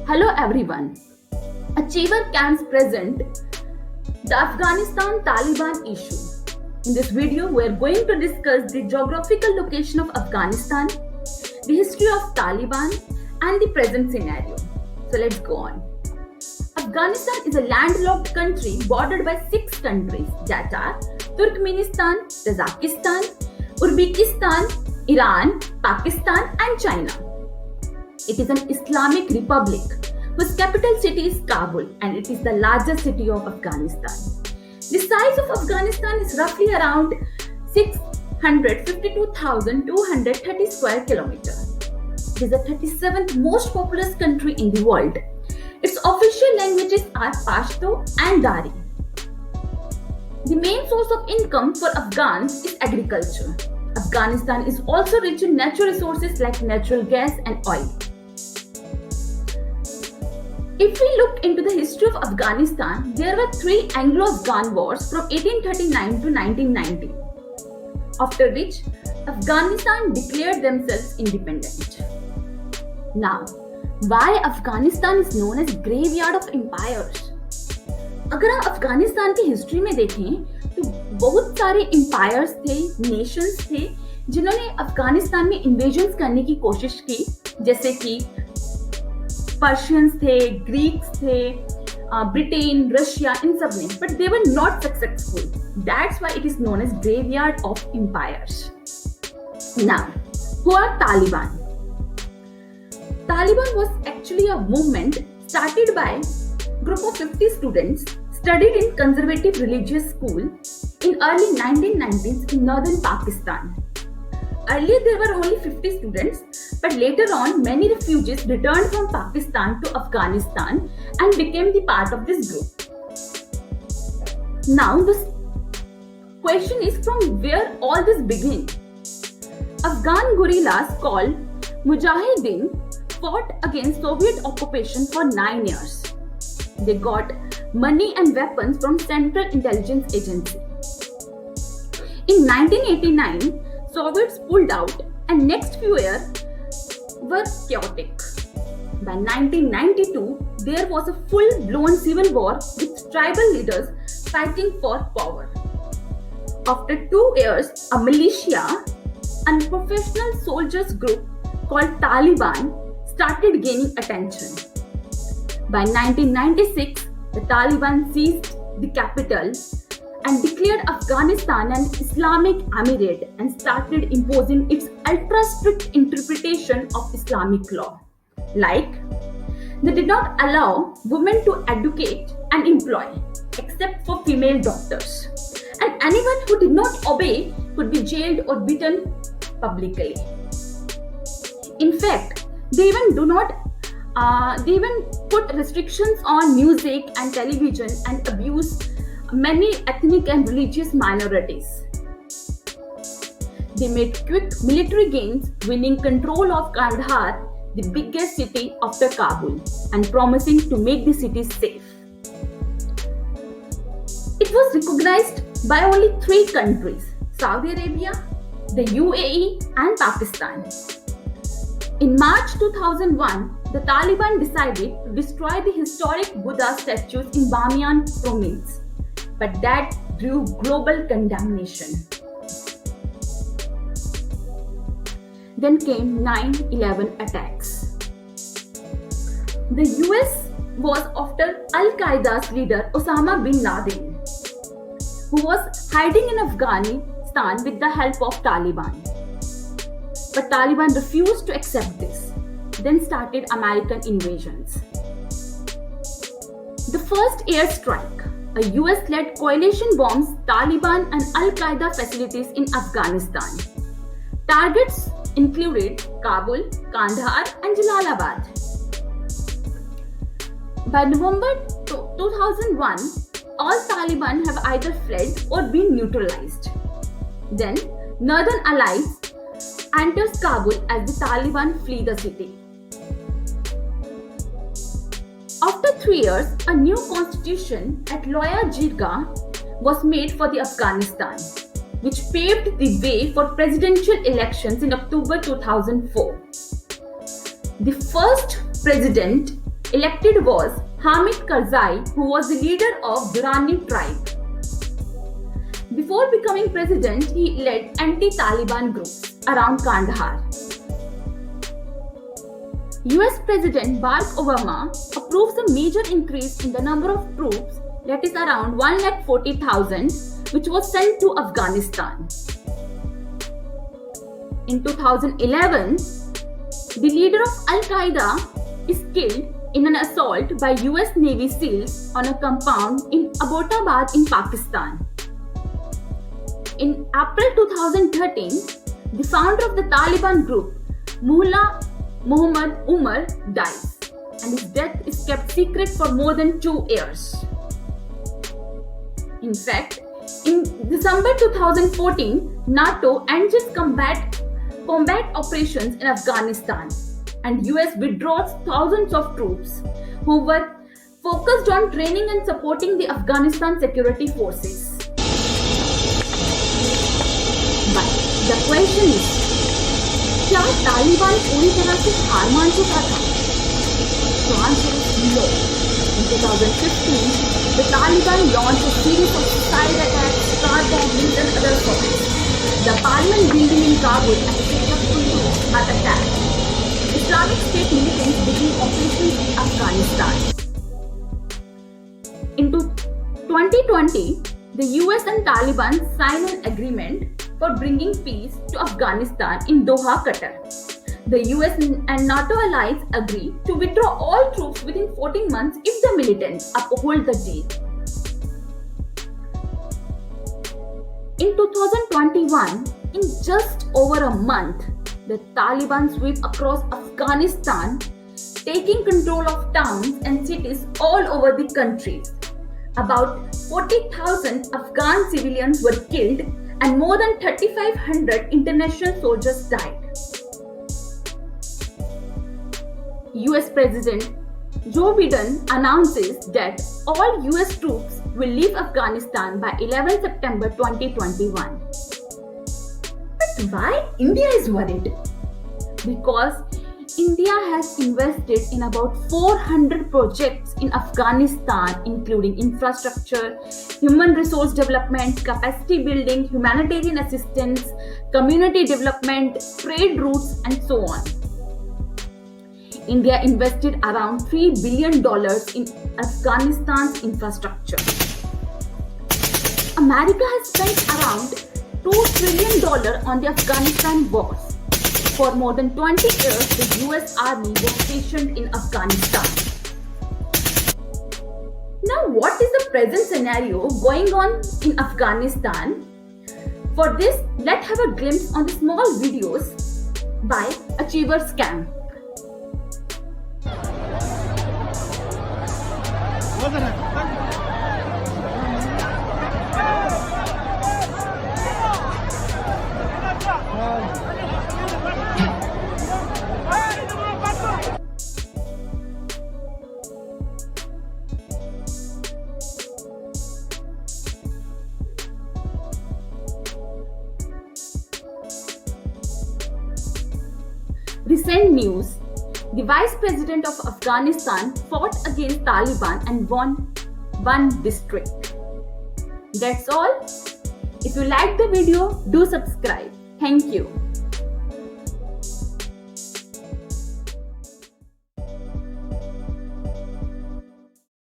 Hello everyone. Achiever Camps present the Afghanistan Taliban issue. In this video, we are going to discuss the geographical location of Afghanistan, the history of Taliban, and the present scenario. So let's go on. Afghanistan is a landlocked country bordered by 6 countries that are Turkmenistan, Tajikistan, Uzbekistan, Iran, Pakistan, and China. It is an Islamic republic whose capital city is Kabul and it is the largest city of Afghanistan. The size of Afghanistan is roughly around 652,230 square kilometers. It is the 37th most populous country in the world. Its official languages are Pashto and Dari. The main source of income for Afghans is agriculture. Afghanistan is also rich in natural resources like natural gas and oil. If we look into the history of Afghanistan, there were 3 Anglo-Afghan wars from 1839 to 1990, after which Afghanistan declared themselves independent. Now, why Afghanistan is known as graveyard of empires? अगर आप अफगानिस्तान की history में देखें तो बहुत सारे empires थे, Nations थे जिन्होंने अफगानिस्तान में इन्वेजन्स करने की कोशिश की, जैसे कि पर्शियंस थे, ग्रीक्स थे, ब्रिटेन, रशिया, इन सब ने, but they were not successful. That's why it is known as graveyard of empires. Now, who are Taliban? Taliban was actually a movement started by a group of 50 students studied in conservative religious school in early 1990s in northern Pakistan. Earlier there were only 50 students, but later on many refugees returned from Pakistan to Afghanistan and became the part of this group. Now the question is, from where all this began? Afghan guerrillas called Mujahideen fought against Soviet occupation for 9 years. They got money and weapons from Central Intelligence Agency. In 1989, Soviets pulled out and next few years were chaotic. By 1992, there was a full-blown civil war with tribal leaders fighting for power. After 2 years, a militia and professional soldiers group called Taliban started gaining attention. By 1996, the Taliban seized the capital and declared Afghanistan an Islamic emirate and started imposing its ultra-strict interpretation of Islamic law. Like, they did not allow women to educate and employ, except for female doctors. And anyone who did not obey could be jailed or beaten publicly. In fact, they even put restrictions on music and television and abuse many ethnic and religious minorities. They made quick military gains, winning control of Kandahar, the biggest city after Kabul, and promising to make the city safe. It was recognized by only 3 countries: Saudi Arabia, the UAE, and Pakistan. In March 2001, the Taliban decided to destroy the historic Buddha statues in Bamiyan province, but that drew global condemnation. Then came 9/11 attacks. The US was after Al-Qaeda's leader Osama bin Laden, who was hiding in Afghanistan with the help of Taliban. But Taliban refused to accept this. Then started American invasions. The first airstrike, a US-led coalition bombs Taliban and Al-Qaeda facilities in Afghanistan. Targets included Kabul, Kandahar, and Jalalabad. By November 2001, all Taliban have either fled or been neutralized. Then, Northern allies enters Kabul as the Taliban flee the city. After 3 years, a new constitution at Loya Jirga was made for the Afghanistan, which paved the way for presidential elections in October 2004. The first president Elected was Hamid Karzai, who was the leader of Durrani tribe. Before becoming president, he led anti-Taliban groups around Kandahar. US President Barack Obama approves a major increase in the number of troops, that is around 140,000, which was sent to Afghanistan. In 2011, the leader of Al-Qaeda is killed in an assault by US Navy SEALs on a compound in Abbottabad in Pakistan. In April 2013, the founder of the Taliban group, Mullah Muhammad Umar, dies, and his death is kept secret for more than 2 years. In fact, in December 2014, NATO ends its combat operations in Afghanistan, and US withdraws thousands of troops who were focused on training and supporting the Afghanistan security forces. But the question is, क्या तालिबान पूरी तरह से हार मान चुका था? The answer is no. In 2015, the Taliban launched a series of suicide attacks, car bombings, and other assaults. The parliament building in Kabul and Sektor are attacked. Islamic State militants begin operations in Afghanistan. In 2020, the US and Taliban signed an agreement for bringing peace to Afghanistan in Doha, Qatar. The US and NATO allies agree to withdraw all troops within 14 months if the militants uphold the deal. In 2021, in just over a month, the Taliban sweep across Afghanistan, taking control of towns and cities all over the country. About 40,000 Afghan civilians were killed and more than 3,500 international soldiers died. US President Joe Biden announces that all US troops will leave Afghanistan by 11 September 2021. But why India is worried? Because India has invested in about 400 projects in Afghanistan, including infrastructure, human resource development, capacity building, humanitarian assistance, community development, trade routes, and so on. India invested around $3 billion in Afghanistan's infrastructure. America has spent around $2 trillion on the Afghanistan wars. For more than 20 years, the US Army was stationed in Afghanistan. Now, what is the present scenario going on in Afghanistan? For this, let's have a glimpse on the small videos by Achiever Scam. Recent news: the Vice President of Afghanistan fought against Taliban and won one district. That's all. If you liked the video, do subscribe. Thank you.